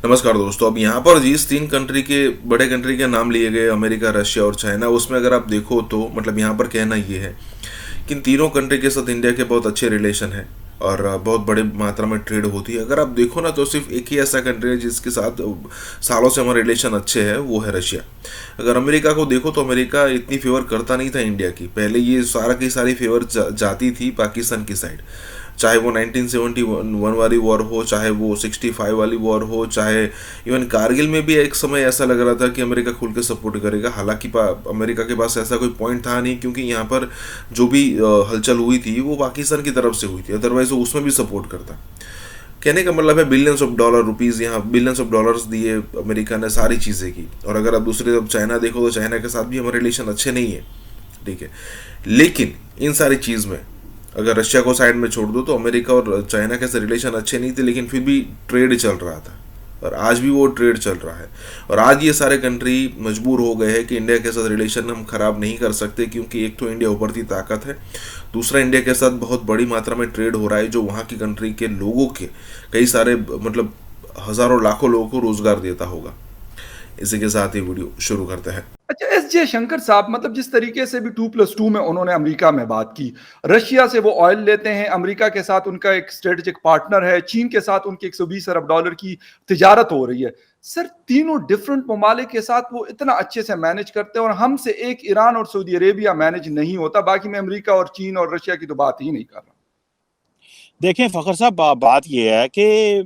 नमस्कार दोस्तों। अब यहाँ पर जिस तीन कंट्री के बड़े कंट्री के नाम लिए गए, अमेरिका, रशिया और चाइना, उसमें अगर आप देखो तो मतलब यहाँ पर कहना ये है कि इन तीनों कंट्री के साथ इंडिया के बहुत अच्छे रिलेशन है और बहुत बड़े मात्रा में ट्रेड होती है। अगर आप देखो ना तो सिर्फ एक ही ऐसा कंट्री है जिसके साथ सालों से हमारे रिलेशन अच्छे हैं, वो है रशिया। अगर अमेरिका को देखो तो अमेरिका इतनी फेवर करता नहीं था इंडिया की। पहले ये सारा की सारी फेवर जाती थी पाकिस्तान की साइड, चाहे वो 1971 वाली वॉर हो, चाहे वो 65 वाली वॉर हो, चाहे इवन कारगिल में भी एक समय ऐसा लग रहा था कि अमेरिका खुल के सपोर्ट करेगा। हालांकि अमेरिका के पास ऐसा कोई पॉइंट था नहीं, क्योंकि यहाँ पर जो भी हलचल हुई थी वो पाकिस्तान की तरफ से हुई थी, अदरवाइज वो उसमें भी सपोर्ट करता। कहने का मतलब है बिलियंस ऑफ डॉलर रुपीज़, यहाँ बिलियंस ऑफ डॉलर्स दिए अमेरिका ने, सारी चीज़ें की। और अगर आप दूसरी तरफ चाइना देखो तो चाइना के साथ भी हमारे रिलेशन अच्छे नहीं है, ठीक है। लेकिन इन सारी चीज़ में अगर रशिया को साइड में छोड़ दो तो अमेरिका और चाइना के साथ रिलेशन अच्छे नहीं थे, लेकिन फिर भी ट्रेड चल रहा था और आज भी वो ट्रेड चल रहा है। और आज ये सारे कंट्री मजबूर हो गए हैं कि इंडिया के साथ रिलेशन हम खराब नहीं कर सकते, क्योंकि एक तो इंडिया उभरती ताकत है, दूसरा इंडिया के साथ बहुत बड़ी मात्रा में ट्रेड हो रहा है जो वहाँ की कंट्री के लोगों के कई सारे मतलब हज़ारों लाखों लोगों को रोजगार देता होगा। इसी के साथ ही वीडियो शुरू करते हैं। अच्छा, एस जयशंकर साहब, मतलब जिस तरीके से भी 2+2 में उन्होंने अमेरिका में बात की, रशिया से वो ऑयल लेते हैं, अमेरिका के साथ उनका एक स्ट्रेटेजिक पार्टनर है, चीन के साथ उनकी 120 अरब डॉलर की तिजारत हो रही है। सर, तीनों डिफरेंट ममालिक के साथ वो इतना अच्छे से मैनेज करते हैं और हमसे एक ईरान और सऊदी अरेबिया मैनेज नहीं होता। बाकी मैं अमेरिका और चीन और रशिया की तो बात ही नहीं कर रहा। देखें फखर साहब, बात यह है कि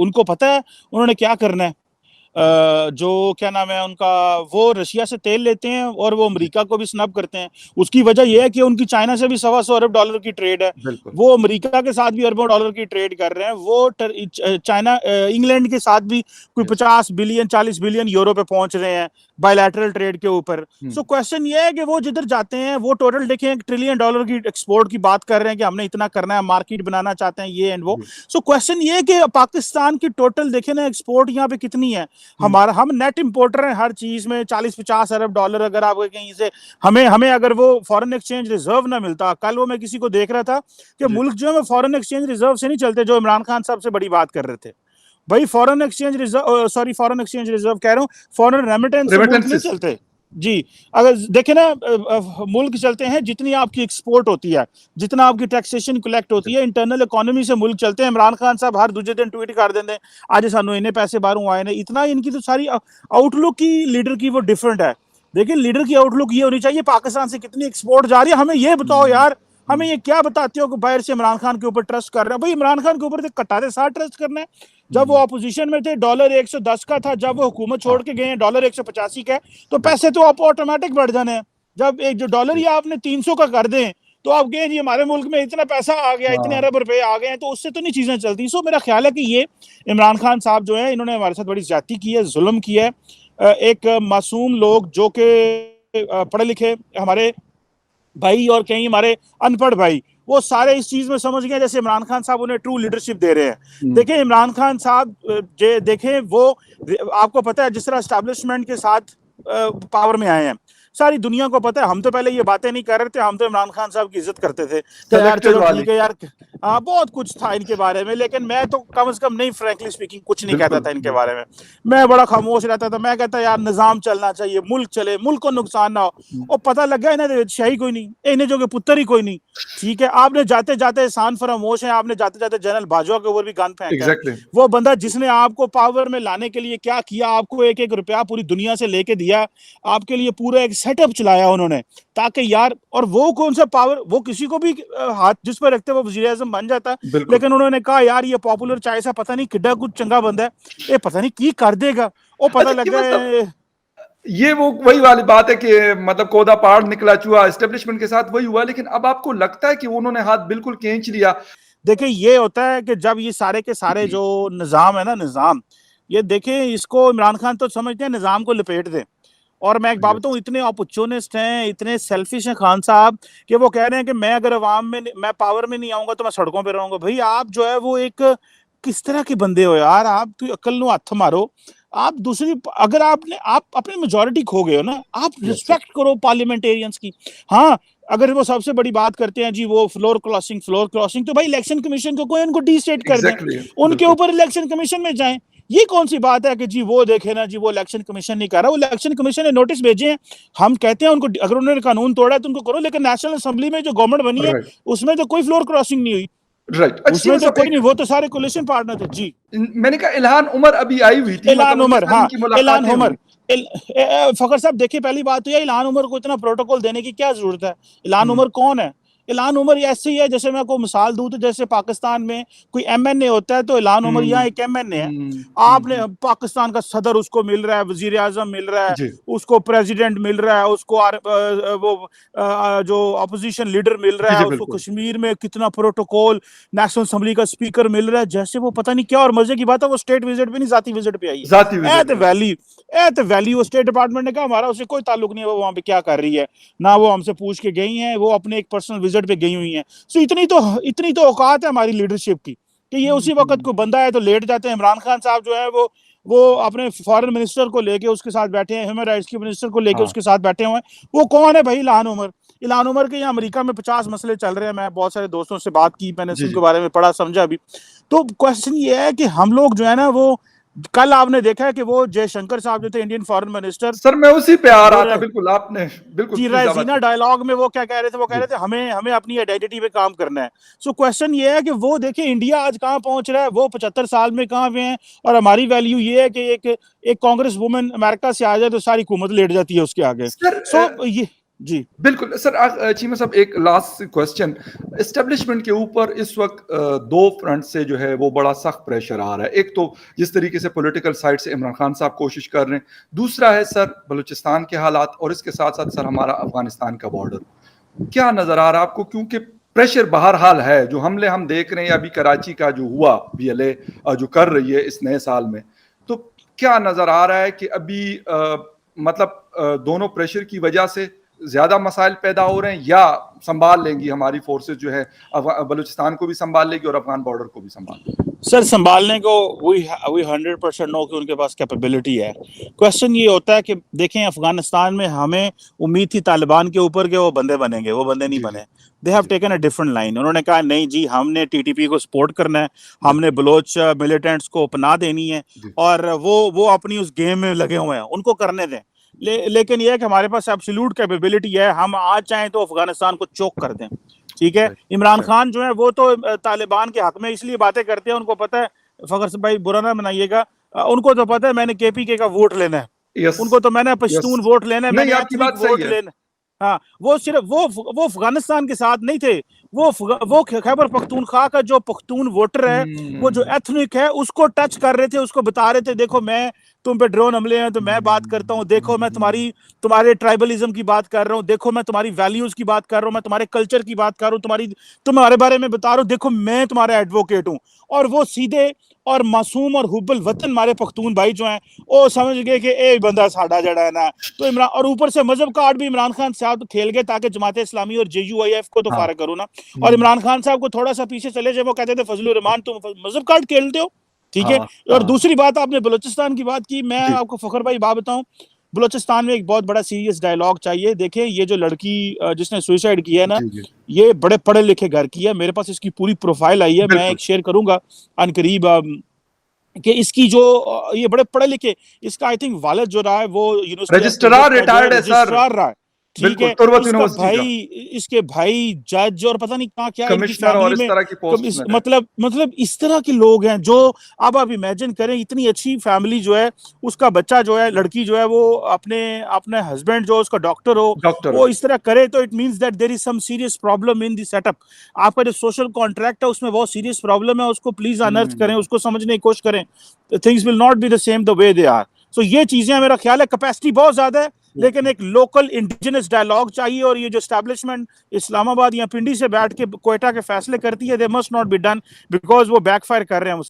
उनको पता है उन्होंने क्या करना है। जो क्या नाम है उनका, वो रशिया से तेल लेते हैं और वो अमेरिका को भी स्नब करते हैं। उसकी वजह यह है कि उनकी चाइना से भी 125 अरब डॉलर की ट्रेड है, वो अमेरिका के साथ भी अरबों डॉलर की ट्रेड कर रहे हैं। वो चाइना इंग्लैंड के साथ भी कोई 50 बिलियन 40 बिलियन यूरो पे पहुंच रहे हैं बायलैटरल ट्रेड के ऊपर। सो क्वेश्चन ये है कि वो जिधर जाते हैं वो टोटल देखें $1 ट्रिलियन की एक्सपोर्ट की बात कर रहे हैं कि हमने इतना करना है, मार्केट बनाना चाहते हैं ये एंड वो। सो क्वेश्चन ये है कि पाकिस्तान की टोटल देखें ना एक्सपोर्ट यहाँ पे कितनी है। हम नेट इंपोर्टर हैं हर चीज में, 40-50 अरब डॉलर। अगर आप कहीं से हमें अगर वो फॉरेन एक्सचेंज रिजर्व ना मिलता, कल वो मैं किसी को देख रहा था कि मुल्क जो है फॉरेन एक्सचेंज रिजर्व से नहीं चलते, जो इमरान खान साहब से बड़ी बात कर रहे थे। भाई फॉरेन एक्सचेंज रिजर्व कह रहा हूँ, फॉरेन रेमिटेंस नहीं चलते जी। अगर देखें ना, मुल्क चलते हैं जितनी आपकी एक्सपोर्ट होती है, जितना आपकी टैक्सेशन कलेक्ट होती है, इंटरनल इकोनॉमी से मुल्क चलते हैं। इमरान खान साहब हर दूसरे दिन ट्वीट कर देंगे आज सानू इन्ने पैसे बाहरों आए ने, इतना इनकी तो सारी आउटलुक की लीडर की वो डिफरेंट है। लेकिन लीडर की आउटलुक ये होनी चाहिए पाकिस्तान से कितनी एक्सपोर्ट जा रही है, हमें ये बताओ यार। हमें ये क्या बताते हो कि बाहर से इमरान खान के ऊपर ट्रस्ट कर रहे हैं। भाई इमरान खान के ऊपर तो कटारे साथ ट्रस्ट करना है। जब वो अपोजिशन में थे डॉलर 110 का था, जब वो हुकूमत छोड़ के गए हैं डॉलर 185 का है, तो पैसे तो आप ऑटोमेटिक बढ़ जाने हैं। जब एक जो डॉलर ही आपने 300 का कर दें तो आप कहें जी हमारे मुल्क में इतना पैसा आ गया, इतने अरब रुपए आ गए हैं, तो उससे तो नहीं चीजें चलती। सो मेरा ख्याल है कि ये इमरान खान साहब जो है इन्होंने हमारे साथ बड़ी ज्यादती की है, जुल्म किया है। एक मासूम लोग जो कि पढ़े लिखे हमारे भाई और कहीं हमारे अनपढ़ भाई, वो सारे इस चीज में समझ गए जैसे इमरान खान साहब उन्हें ट्रू लीडरशिप दे रहे हैं। देखें इमरान खान साहब, देखें वो, आपको पता है जिस तरह एस्टैब्लिशमेंट के साथ पावर में आए हैं, सारी दुनिया को पता है। हम तो पहले ये बातें नहीं कर रहे थे, हम तो इमरान खान साहब की इज्जत करते थे कि यार चलो ठीक है यार, हाँ बहुत कुछ था इनके बारे में, लेकिन मैं तो कम से कम नहीं, फ्रैंकली स्पीकिंग कुछ नहीं कहता था इनके बारे में। मैं बड़ा खामोश रहता था। मैं कहता यार निजाम चलना चाहिए, मुल्क चले, मुल्क को नुकसान ना हो। और पता लग गया इन्हें शाही कोई नहीं, इन्हें जो कि पुत्र ही कोई नहीं। ठीक है, आपने जाते जाते एहसान फरामोश है, आपने जाते जाते जनरल बाजवा के ऊपर भी गन फेंका। वो बंदा जिसने आपको पावर में लाने के लिए क्या किया, आपको एक एक रुपया पूरी दुनिया से लेके दिया, आपके लिए पूरा एक सेटअप चलाया उन्होंने, ताकि यार, और वो कौन सा पावर, वो किसी को भी हाथ जिस पर रखते वो वजीर आज़म बन जाता। लेकिन उन्होंने कहा यार ये पॉपुलर चाय सा पता नहीं किड्डा कुछ चंगा बंदा है, ये पता नहीं की कर देगा। वो पता लग गया ये वो वही वाली बात है कि मतलब कोदा पहाड़ निकला चूहा, एस्टेब्लिशमेंट के साथ वही हुआ। लेकिन अब आपको लगता है कि उन्होंने हाथ बिल्कुल खींच लिया? देखिए ये होता है कि जब ये सारे के सारे जो निजाम है ना, निजाम ये देखें, इसको इमरान खान तो समझते हैं निजाम को लपेट दे। और मैं एक बात बताऊं, इतने अपॉर्चुनिस्ट हैं, इतने सेल्फिश हैं खान साहब कि वो कह रहे हैं कि मैं अगर अवाम में, मैं पावर में नहीं आऊंगा तो मैं सड़कों पे रहूंगा। भाई आप जो है वो एक किस तरह के बंदे हो यार, आप तो अक्ल नु हथ मारो। आप दूसरी, अगर आप अपनी मेजोरिटी खो गए हो ना, आप रिस्पेक्ट करो पार्लियामेंटेरियंस की। हाँ, अगर वो सबसे बड़ी बात करते हैं जी वो फ्लोर क्रॉसिंग, तो भाई इलेक्शन कमीशन को कोई उनको डी स्टेट कर दें, उनके ऊपर इलेक्शन कमीशन में जाएं। ये कौन सी बात है कि जी वो देखे ना जी, वो इलेक्शन कमीशन नहीं कर रहा। वो इलेक्शन कमीशन ने नोटिस भेजे हैं, हम कहते हैं उनको, अगर उन्होंने कानून तोड़ा है तो उनको करो, लेकिन नेशनल असेंबली में जो गवर्नमेंट बनी है उसमें तो कोई फ्लोर क्रॉसिंग नहीं हुई, राइट। उसमें तो कोई नहीं, वो तो सारे कोलिशन पार्टनर थे जी। मैंने कहा इल्हान उमर अभी आई हुई थी, इल्हान उमर, हाँ, इल्हान उमर, हुई। फखर साहब देखिए, पहली बात तो यह, इल्हान उमर को इतना प्रोटोकॉल देने की क्या जरूरत है? इल्हान उमर कौन है? इल्हान उमर ऐसे ही है, जैसे मैं कोई मिसाल दूं तो जैसे पाकिस्तान में कोई एमएनए होता है तो इल्हान उमर यहाँ एक एमएनए है। आपने पाकिस्तान का सदर उसको मिल रहा है, वजीर आजम मिल रहा है, उसको प्रेसिडेंट मिल रहा है, उसको वो जो अपोजिशन लीडर मिल रहा है, उसको कश्मीर में कितना प्रोटोकॉल, नेशनल असेंबली का स्पीकर मिल रहा है, जैसे वो पता नहीं क्या। और मजे की बात है वो स्टेट विजिट पे नहीं, जाती विजिट पे आई है। एट वैली वो स्टेट डिपार्टमेंट ने कहा हमारा उससे कोई ताल्लुक नहीं है, वो वहां पे क्या कर रही है, ना वो हमसे पूछ के गई है, वो अपने एक पर्सनल विजिट पे गई हुई है। सो इतनी तो औकात है हमारी लीडरशिप की कि ये उसी वक्त को बंदा है तो लेट जाते हैं। इमरान खान साहब जो है वो अपने फॉरेन मिनिस्टर को लेके उसके साथ बैठे हैं, ह्यूमन राइट्स के मिनिस्टर को लेके उसके साथ बैठे हुए हैं। वो कौन है भाई? Ilhan Omar. इल्हान उमर के यहाँ अमेरिका में 50 मसले चल रहे हैं। मैं बहुत सारे दोस्तों से बात की, मैंने उनके बारे में पढ़ा समझा भी। तो क्वेश्चन ये है कि हम लोग जो है ना, वो कल आपने देखा है कि वो जयशंकर साहब जो थे इंडियन फॉरेन मिनिस्टर, सर मैं उसी पे आ रहा था, बिल्कुल आपने बिल्कुल जी राइजीना डायलॉग में वो क्या कह रहे थे? वो कह रहे थे हमें अपनी आइडेंटिटी पे काम करना है। सो क्वेश्चन ये है कि वो देखिए इंडिया आज कहाँ पहुंच रहा है, वो 75 साल में कहाँ पे हैं, और हमारी वैल्यू ये है कि एक कांग्रेस वुमेन अमेरिका से आ जाए तो सारी हुकूमत लेट जाती है उसके आगे। सो ये जी बिल्कुल सर। चीमा साहब एक लास्ट क्वेश्चन, एस्टेब्लिशमेंट के ऊपर इस वक्त दो फ्रंट से जो है वो बड़ा सख्त प्रेशर आ रहा है। एक तो जिस तरीके से पॉलिटिकल साइड से इमरान खान साहब कोशिश कर रहे हैं, दूसरा है सर बलूचिस्तान के हालात, और इसके साथ साथ सर हमारा अफगानिस्तान का बॉर्डर। क्या नजर आ रहा है आपको? क्योंकि प्रेशर बहाल है, जो हमले हम देख रहे हैं अभी कराची का जो हुआ, बीएलए जो कर रही है इस नए साल में, तो क्या नजर आ रहा है कि अभी मतलब दोनों प्रेशर की वजह से ज्यादा मसाइल पैदा हो रहे हैं, या संभाल लेंगी हमारी फोर्सेस जो है, बलूचिस्तान को भी संभाल लेगी और अफगान बॉर्डर को भी संभाल लेगी? सर संभालने को वी 100% नो कि उनके पास कैपेबिलिटी है। क्वेश्चन ये होता है कि देखें, अफगानिस्तान में हमें उम्मीद थी तालिबान के ऊपर के वो बंदे बनेंगे, वो बंदे नहीं बने। They have taken a different line. उन्होंने कहा नहीं जी, हमने टीटीपी को सपोर्ट करना है, हमने बलोच मिलिटेंट्स को पनाह देनी है, और वो अपनी उस गेम में लगे हुए हैं, उनको करने दें। लेकिन यह है कि हमारे पास एब्सोल्यूट कैपेबिलिटी है, हम आज चाहें तो अफगानिस्तान को चोक कर दें। ठीक है, इमरान खान जो है वो तो तालिबान के हक में इसलिए बातें करते हैं, उनको पता है, फखर भाई बुरा ना बनाइएगा, उनको तो पता है मैंने केपीके का वोट लेना है, उनको तो मैंने पश्तून वोट लेना है, मैंने एथनिक वोट लेना है। हाँ, वो सिर्फ वो अफगानिस्तान के साथ नहीं थे, वो खैबर पख्तूनख्वा का जो पख्तून वोटर है, वो जो एथनिक है, उसको टच कर रहे थे, उसको बता रहे थे देखो मैं तुम पे ड्रोन हमले हैं तो मैं बात करता हूँ, देखो मैं तुम्हारे ट्राइबलिज्म की बात कर रहा हूँ, देखो मैं तुम्हारी वैल्यूज की बात कर रहा हूँ, मैं तुम्हारे कल्चर की बात कर रहा हूँ, तुम्हारे बारे में बता रहा हूँ, देखो मैं तुम्हारा एडवोकेट हूँ। और वो सीधे और मासूम और हुब्बल वतन हमारे पख्तून भाई जो हैं, वो समझ गए कि ए बंदा साडा जड़ा है ना। तो इमरान, और ऊपर से मजहब कार्ड भी इमरान खान साहब खेल गए ताकि जमात इस्लामी और JUIF को तो फारग करो ना। और इमरान खान साहब को थोड़ा सा पीछे चले जाए, वो कहते थे फजलुर रहमान तुम मजहब कार्ड खेलते हो, ठीक है। और दूसरी बात, आपने बलूचिस्तान की बात की, मैं आपको फखर भाई बात बताऊं, बलूचिस्तान में एक बहुत बड़ा सीरियस डायलॉग चाहिए। देखिए ये जो लड़की जिसने सुसाइड किया है ना, ये बड़े पढ़े लिखे घर की है, मेरे पास इसकी पूरी प्रोफाइल आई है, मैं एक शेयर करूंगा अनकरीब, कि इसकी जो ये बड़े पढ़े लिखे, इसका आई थिंक वालिद जो रहा है वो रजिस्ट्रार रिटायर्ड है सर, रहा है, ठीक है। इसके भाई जज और पता नहीं कहाँ क्या कमिश्नर और इस तरह की पोस्ट में, मतलब इस तरह के लोग हैं जो, अब आप इमेजिन करें, इतनी अच्छी फैमिली जो है, उसका बच्चा जो है, लड़की जो है, वो अपने हस्बैंड जो उसका डॉक्टर हो, वो इस तरह करे, तो it means that there is some serious problem in the setup. आपका जो सोशल कॉन्ट्रैक्ट है उसमें बहुत सीरियस प्रॉब्लम है, उसको प्लीज अनर्थ करें, उसको समझने की कोशिश करें। Things will not be the same the way they are. So ये चीजें, मेरा ख्याल है कैपेसिटी बहुत ज्यादा है, लेकिन एक लोकल इंडिजिनस डायलॉग चाहिए। और ये जो एस्टैब्लिशमेंट इस्लामाबाद या पिंडी से बैठ के क्वेटा के फैसले करती है, they must not be done, because वो बैकफायर कर रहे हैं।